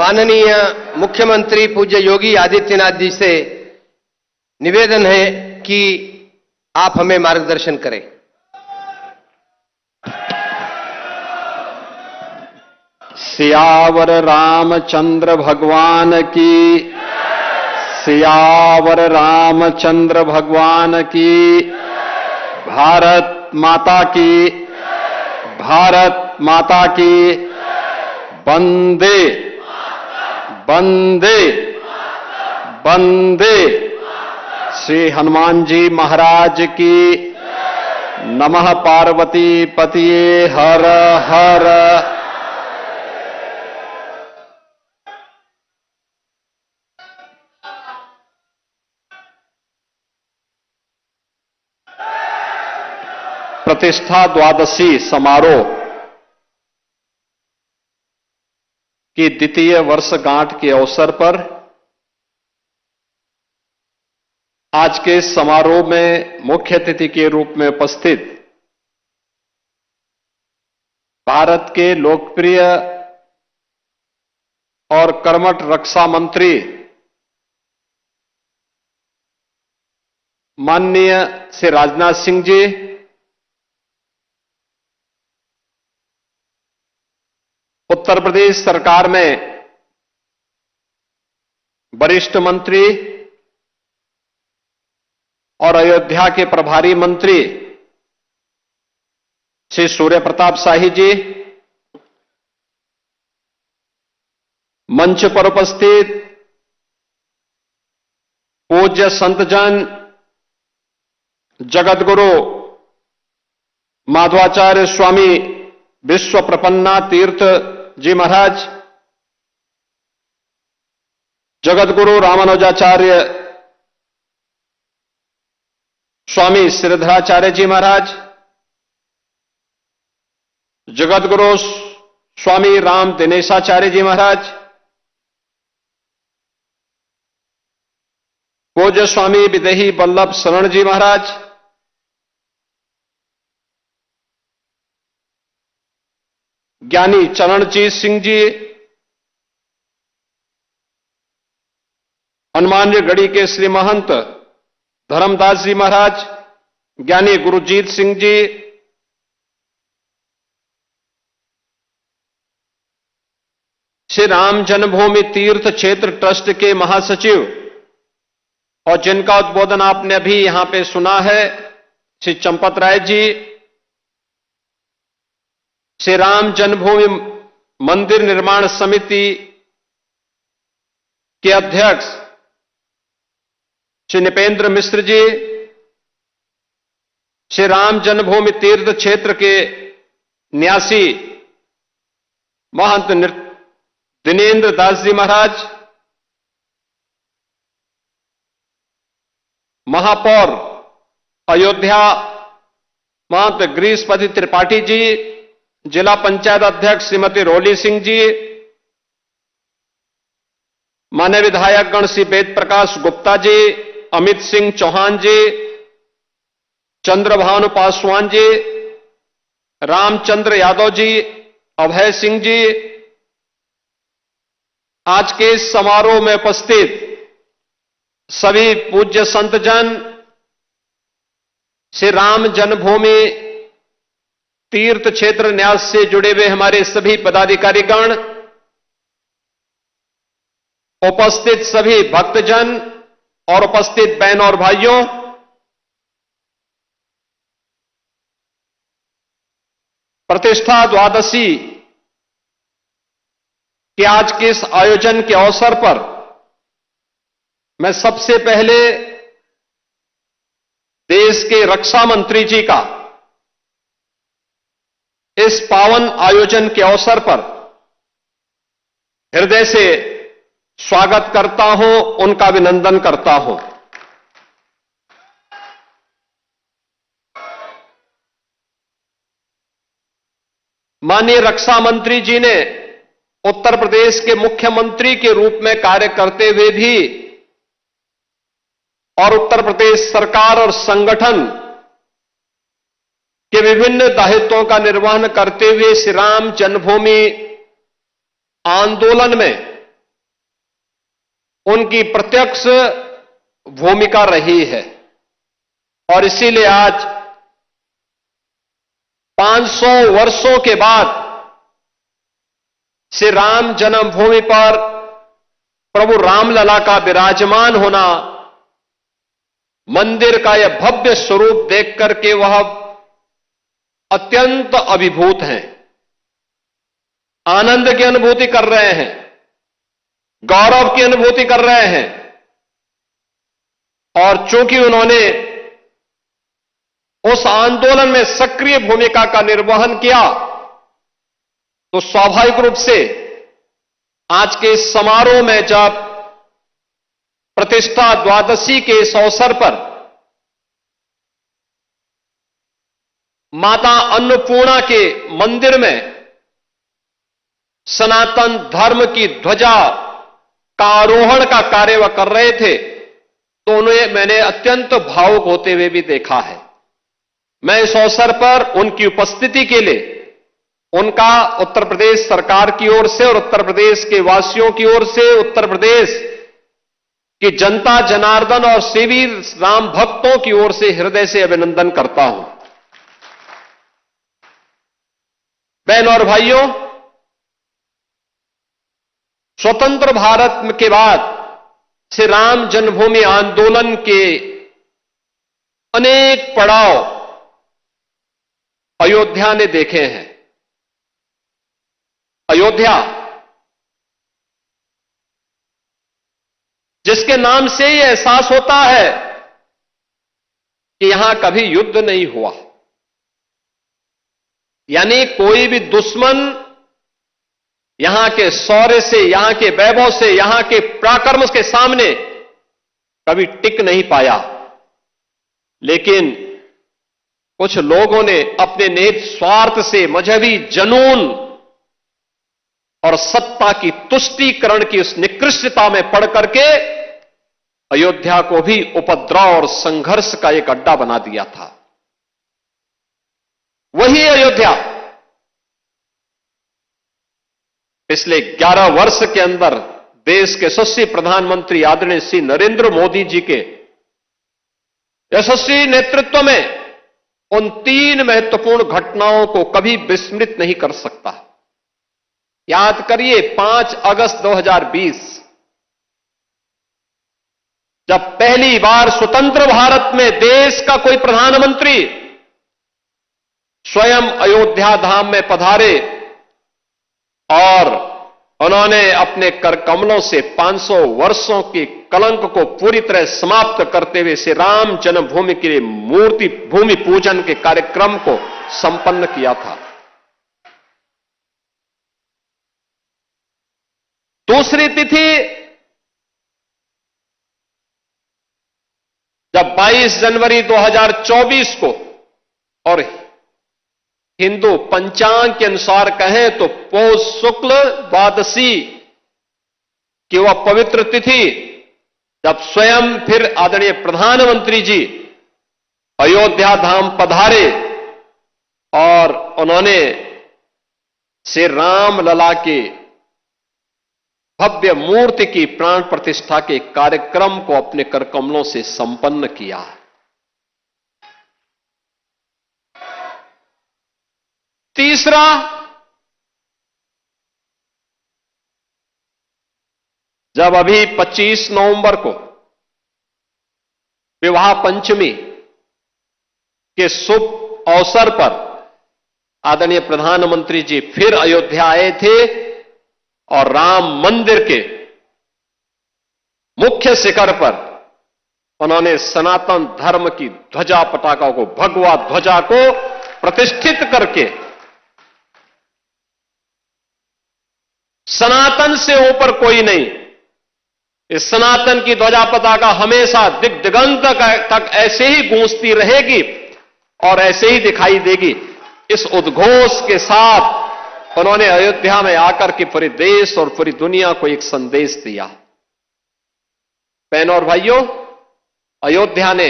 माननीय मुख्यमंत्री पूज्य योगी आदित्यनाथ जी से निवेदन है कि आप हमें मार्गदर्शन करें। सियावर रामचंद्र भगवान की, सियावर रामचंद्र भगवान की। भारत माता की, भारत माता की। वंदे वंदे वंदे। श्री हनुमान जी महाराज की। नमः पार्वती पतिये हर हर। प्रतिष्ठा द्वादशी समारोह की द्वितीय वर्षगांठ के अवसर पर आज के समारोह में मुख्य अतिथि के रूप में उपस्थित भारत के लोकप्रिय और कर्मठ रक्षा मंत्री माननीय श्री राजनाथ सिंह जी, उत्तर प्रदेश सरकार में वरिष्ठ मंत्री और अयोध्या के प्रभारी मंत्री श्री सूर्य प्रताप शाही जी, मंच पर उपस्थित पूज्य संतजन जगतगुरु माधवाचार्य स्वामी विश्व प्रपन्ना तीर्थ जी महाराज, जगतगुरु रामानुजाचार्य स्वामी श्रीधराचार्य जी महाराज, जगतगुरु स्वामी राम दिनेशाचार्य जी महाराज, पूज्य स्वामी विदेही वल्लभ शरण जी महाराज, ज्ञानी चरणजीत सिंह जी, हनुमानगढ़ी के श्री महंत धर्मदास जी महाराज, ज्ञानी गुरुजीत सिंह जी, श्री राम जन्मभूमि तीर्थ क्षेत्र ट्रस्ट के महासचिव और जिनका उद्बोधन आपने अभी यहां पे सुना है, श्री चंपत राय जी, श्री राम जन्मभूमि मंदिर निर्माण समिति के अध्यक्ष श्री निपेंद्र मिश्र जी, श्री राम जन्मभूमि तीर्थ क्षेत्र के न्यासी महंत दिनेन्द्र दास जी महाराज, महापौर अयोध्या महंत गिरीशपति त्रिपाठी जी, जिला पंचायत अध्यक्ष श्रीमती रोली सिंह जी, मान्य विधायकगण श्री वेद प्रकाश गुप्ता जी, अमित सिंह चौहान जी, चंद्रभानु पासवान जी, रामचंद्र यादव जी, अभय सिंह जी, आज के इस समारोह में उपस्थित सभी पूज्य संतजन, श्री राम जन्मभूमि तीर्थ क्षेत्र न्यास से जुड़े हुए हमारे सभी पदाधिकारीगण, उपस्थित सभी भक्तजन और उपस्थित बहनों और भाइयों, प्रतिष्ठा द्वादशी के आज के इस आयोजन के अवसर पर मैं सबसे पहले देश के रक्षा मंत्री जी का इस पावन आयोजन के अवसर पर हृदय से स्वागत करता हूं, उनका अभिनंदन करता हूं। माननीय रक्षा मंत्री जी ने उत्तर प्रदेश के मुख्यमंत्री के रूप में कार्य करते हुए भी और उत्तर प्रदेश सरकार और संगठन के विभिन्न दायित्वों का निर्वहन करते हुए श्री राम जन्मभूमि आंदोलन में उनकी प्रत्यक्ष भूमिका रही है। और इसीलिए आज 500 वर्षों के बाद श्री राम जन्मभूमि पर प्रभु रामलला का विराजमान होना, मंदिर का यह भव्य स्वरूप देख करके वह अत्यंत अभिभूत हैं, आनंद की अनुभूति कर रहे हैं, गौरव की अनुभूति कर रहे हैं। और चूंकि उन्होंने उस आंदोलन में सक्रिय भूमिका का निर्वहन किया, तो स्वाभाविक रूप से आज के इस समारोह में जब प्रतिष्ठा द्वादशी के इस अवसर पर माता अन्नपूर्णा के मंदिर में सनातन धर्म की ध्वजा का आरोहण का कार्य वह कर रहे थे, तो उन्हें मैंने अत्यंत भावुक होते हुए भी देखा है। मैं इस अवसर पर उनकी उपस्थिति के लिए उनका उत्तर प्रदेश सरकार की ओर से और उत्तर प्रदेश के वासियों की ओर से, उत्तर प्रदेश की जनता जनार्दन और सेवी राम भक्तों की ओर से हृदय से अभिनंदन करता हूं। बहन और भाइयों, स्वतंत्र भारत के बाद श्री राम जन्मभूमि आंदोलन के अनेक पड़ाव अयोध्या ने देखे हैं। अयोध्या जिसके नाम से ही एहसास होता है कि यहां कभी युद्ध नहीं हुआ, यानी कोई भी दुश्मन यहां के शौर्य से, यहां के वैभव से, यहां के पराक्रम के सामने कभी टिक नहीं पाया। लेकिन कुछ लोगों ने अपने निहित स्वार्थ से, मजहबी जनून और सत्ता की तुष्टीकरण की उस निकृष्टता में पड़ करके अयोध्या को भी उपद्रव और संघर्ष का एक अड्डा बना दिया था। वही अयोध्या पिछले 11 वर्ष के अंदर देश के यशस्वी प्रधानमंत्री आदरणीय श्री नरेंद्र मोदी जी के यशस्वी नेतृत्व में उन 3 महत्वपूर्ण घटनाओं को कभी विस्मृत नहीं कर सकता। याद करिए, 5 अगस्त 2020 जब पहली बार स्वतंत्र भारत में देश का कोई प्रधानमंत्री स्वयं अयोध्या धाम में पधारे और उन्होंने अपने कर कमलों से 500 वर्षों के कलंक को पूरी तरह समाप्त करते हुए श्री राम जन्मभूमि के लिए मूर्ति भूमि पूजन के कार्यक्रम को संपन्न किया था। दूसरी तिथि जब 22 जनवरी 2024 को, और हिंदू पंचांग के अनुसार कहें तो पौष शुक्ल द्वादशी की वह पवित्र तिथि, जब स्वयं फिर आदरणीय प्रधानमंत्री जी अयोध्या धाम पधारे और उन्होंने श्री राम लला के भव्य मूर्ति की प्राण प्रतिष्ठा के कार्यक्रम को अपने करकमलों से संपन्न किया। तीसरा, जब अभी 25 नवंबर को विवाह पंचमी के शुभ अवसर पर आदरणीय प्रधानमंत्री जी फिर अयोध्या आए थे और राम मंदिर के मुख्य शिखर पर उन्होंने सनातन धर्म की ध्वजा पताका को, भगवा ध्वजा को प्रतिष्ठित करके सनातन से ऊपर कोई नहीं, इस सनातन की ध्वजा पताका हमेशा दिग दिगंत तक ऐसे ही गूंजती रहेगी और ऐसे ही दिखाई देगी। इस उद्घोष के साथ उन्होंने अयोध्या में आकर के पूरे देश और पूरी दुनिया को एक संदेश दिया। बहनों और भाइयों, अयोध्या ने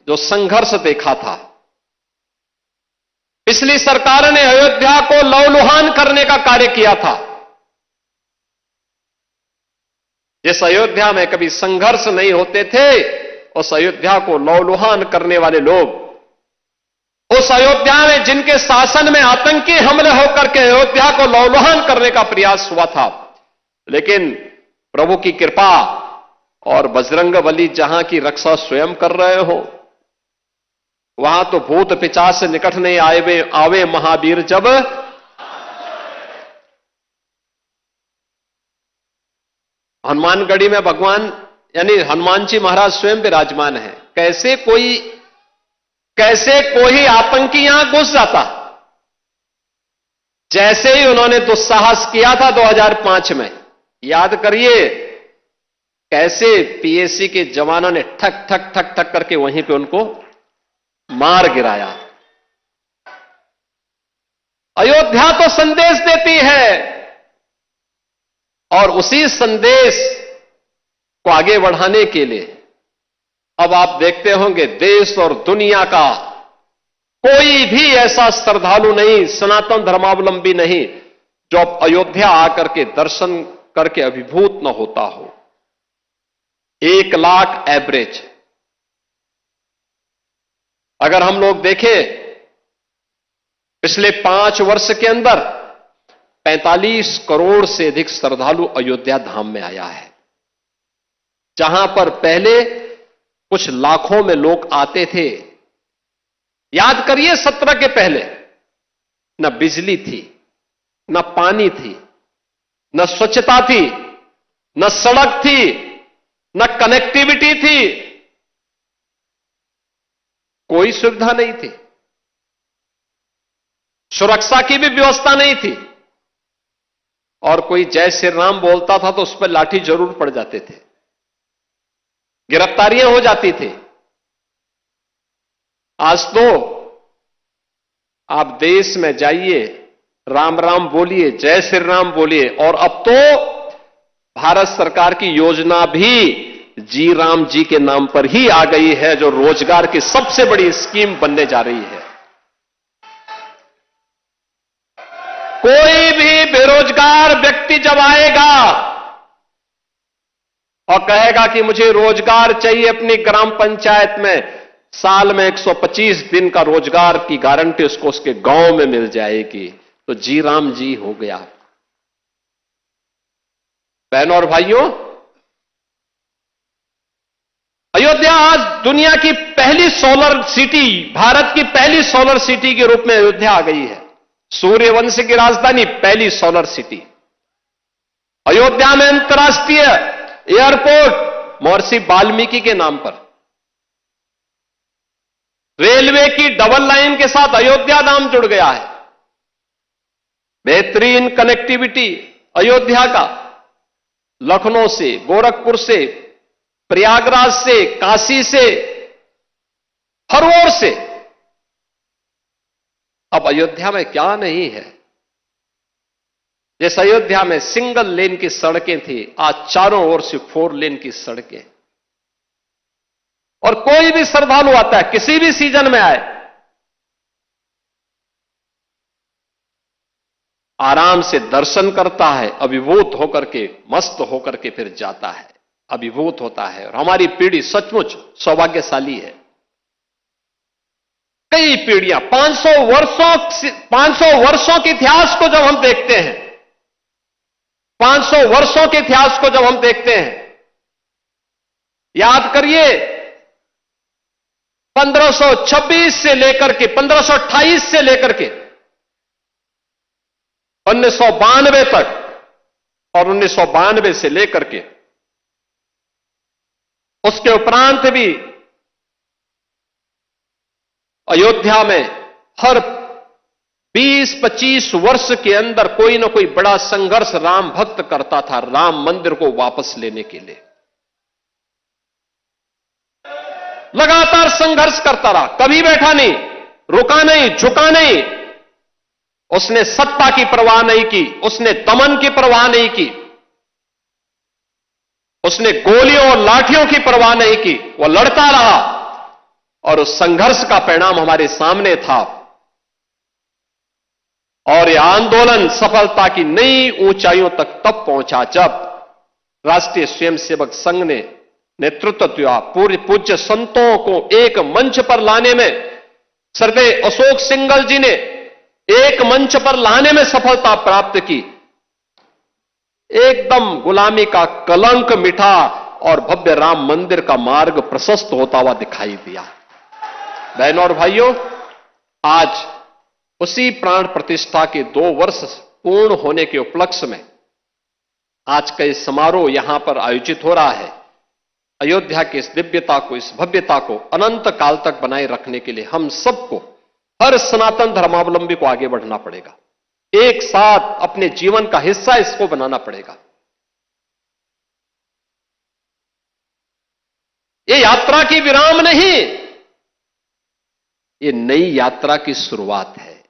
जो संघर्ष देखा था, पिछली सरकार ने अयोध्या को लहूलुहान करने का कार्य किया था। जिस अयोध्या में कभी संघर्ष नहीं होते थे, उस अयोध्या को लौलुहान करने वाले लोग, उस अयोध्या में जिनके शासन में आतंकी हमले होकर के अयोध्या को लौलुहान करने का प्रयास हुआ था, लेकिन प्रभु की कृपा और बजरंगबली जहां की रक्षा स्वयं कर रहे हो, वहां तो भूत पिशाच से निकट नहीं आवे महावीर जब। हनुमानगढ़ी में भगवान यानी हनुमान जी महाराज स्वयं विराजमान है। कैसे कोई आतंकी यहां घुस जाता, जैसे ही उन्होंने दुस्साहस किया था 2005 में, याद करिए कैसे पीएसी के जवानों ने ठक ठक ठक ठक करके वहीं पे उनको मार गिराया। अयोध्या तो संदेश देती है, और उसी संदेश को आगे बढ़ाने के लिए अब आप देखते होंगे देश और दुनिया का कोई भी ऐसा श्रद्धालु नहीं, सनातन धर्मावलंबी नहीं, जो अब अयोध्या आकर के दर्शन करके अभिभूत न होता हो। 1 लाख एवरेज अगर हम लोग देखें, पिछले 5 वर्ष के अंदर 45 करोड़ से अधिक श्रद्धालु अयोध्या धाम में आया है। जहां पर पहले कुछ लाखों में लोग आते थे। याद करिए 17 के पहले न बिजली थी, न पानी थी, न स्वच्छता थी, न सड़क थी, न कनेक्टिविटी थी, कोई सुविधा नहीं थी, सुरक्षा की भी व्यवस्था नहीं थी, और कोई जय श्री राम बोलता था तो उस पर लाठी जरूर पड़ जाते थे, गिरफ्तारियां हो जाती थी। आज तो आप देश में जाइए, राम राम बोलिए, जय श्री राम बोलिए, और अब तो भारत सरकार की योजना भी जी राम जी के नाम पर ही आ गई है, जो रोजगार की सबसे बड़ी स्कीम बनने जा रही है। कोई भी बेरोजगार व्यक्ति जब आएगा और कहेगा कि मुझे रोजगार चाहिए अपनी ग्राम पंचायत में, साल में 125 दिन का रोजगार की गारंटी उसको उसके गांव में मिल जाएगी, तो जी राम जी हो गया। बहनों और भाइयों, अयोध्या आज दुनिया की पहली सोलर सिटी, भारत की पहली सोलर सिटी के रूप में अयोध्या आ गई है। सूर्यवंश की राजधानी, पहली सोलर सिटी। अयोध्या में अंतर्राष्ट्रीय एयरपोर्ट महर्षि वाल्मीकि के नाम पर। रेलवे की डबल लाइन के साथ अयोध्या धाम जुड़ गया है। बेहतरीन कनेक्टिविटी अयोध्या का, लखनऊ से, गोरखपुर से, प्रयागराज से, काशी से, हर ओर से। अब अयोध्या में क्या नहीं है। जिस अयोध्या में सिंगल लेन की सड़कें थी, आज चारों ओर से 4 लेन की सड़कें। और कोई भी श्रद्धालु आता है, किसी भी सीजन में आए, आराम से दर्शन करता है, अभिभूत होकर के, मस्त होकर के फिर जाता है, अभिभूत होता है। और हमारी पीढ़ी सचमुच सौभाग्यशाली है। कई पीढ़ियां, 500 वर्षों के इतिहास को जब हम देखते हैं, 500 वर्षों के इतिहास को जब हम देखते हैं, याद करिए 1526 से लेकर के 1528 से लेकर के 1992 तक, और 1992 से लेकर के उसके उपरांत भी अयोध्या में हर 20-25 वर्ष के अंदर कोई ना कोई बड़ा संघर्ष राम भक्त करता था, राम मंदिर को वापस लेने के लिए लगातार संघर्ष करता रहा, कभी बैठा नहीं, रुका नहीं, झुका नहीं। उसने सत्ता की परवाह नहीं की, उसने दमन की परवाह नहीं की, उसने गोलियों और लाठियों की परवाह नहीं की, वह लड़ता रहा। और उस संघर्ष का परिणाम हमारे सामने था, और यह आंदोलन सफलता की नई ऊंचाइयों तक तब पहुंचा जब राष्ट्रीय स्वयंसेवक संघ ने नेतृत्व दिया, पूर्व पूज्य संतों को एक मंच पर लाने में स्वर्गीय अशोक सिंघल जी ने एक मंच पर लाने में सफलता प्राप्त की। एकदम गुलामी का कलंक मिटा और भव्य राम मंदिर का मार्ग प्रशस्त होता हुआ दिखाई दिया। बहनों और भाइयों, आज उसी प्राण प्रतिष्ठा के 2 वर्ष पूर्ण होने के उपलक्ष्य में आज का इस समारोह यहां पर आयोजित हो रहा है। अयोध्या की इस दिव्यता को, इस भव्यता को अनंत काल तक बनाए रखने के लिए हम सबको, हर सनातन धर्मावलंबी को आगे बढ़ना पड़ेगा। एक साथ अपने जीवन का हिस्सा इसको बनाना पड़ेगा। ये यात्रा की विराम नहीं, ये नई यात्रा की शुरुआत है।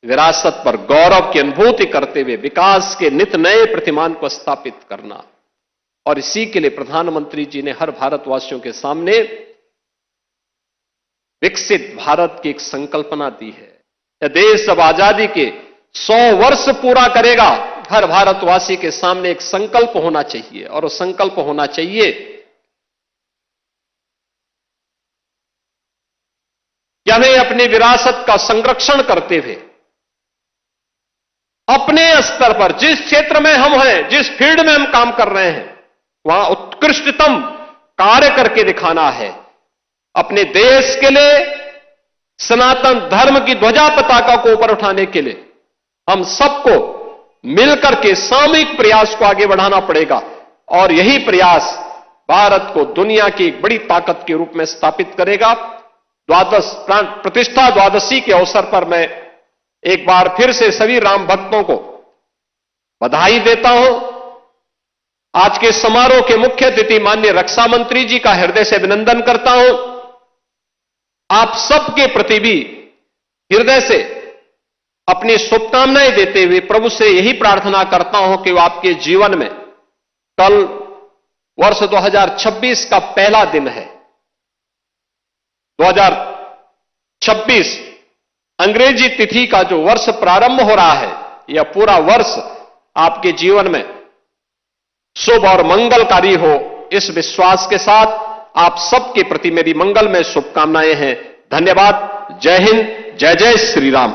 विरासत पर गौरव की अनुभूति करते हुए विकास के नित नए प्रतिमान को स्थापित करना, और इसी के लिए प्रधानमंत्री जी ने हर भारतवासियों के सामने विकसित भारत की एक संकल्पना दी है। यह देश जब आजादी के 100 वर्ष पूरा करेगा, हर भारतवासी के सामने एक संकल्प होना चाहिए, और वो संकल्प होना चाहिए कि हमें अपनी विरासत का संरक्षण करते हुए अपने स्तर पर, जिस क्षेत्र में हम हैं, जिस फील्ड में हम काम कर रहे हैं, वहां उत्कृष्टतम कार्य करके दिखाना है। अपने देश के लिए, सनातन धर्म की ध्वजा पताका को ऊपर उठाने के लिए हम सबको मिलकर के सामूहिक प्रयास को आगे बढ़ाना पड़ेगा, और यही प्रयास भारत को दुनिया की एक बड़ी ताकत के रूप में स्थापित करेगा। प्राण प्रतिष्ठा द्वादशी के अवसर पर मैं एक बार फिर से सभी राम भक्तों को बधाई देता हूं। आज के समारोह के मुख्य अतिथि माननीय रक्षा मंत्री जी का हृदय से अभिनंदन करता हूं। आप सबके प्रति भी हृदय से अपनी शुभकामनाएं देते हुए प्रभु से यही प्रार्थना करता हूं कि वो आपके जीवन में, कल वर्ष 2026 का पहला दिन है। 2026 अंग्रेजी तिथि का जो वर्ष प्रारंभ हो रहा है, यह पूरा वर्ष आपके जीवन में शुभ और मंगलकारी हो, इस विश्वास के साथ आप सबके प्रति मेरी मंगलमय शुभकामनाएं हैं। धन्यवाद। जय हिंद, जय जय श्री राम।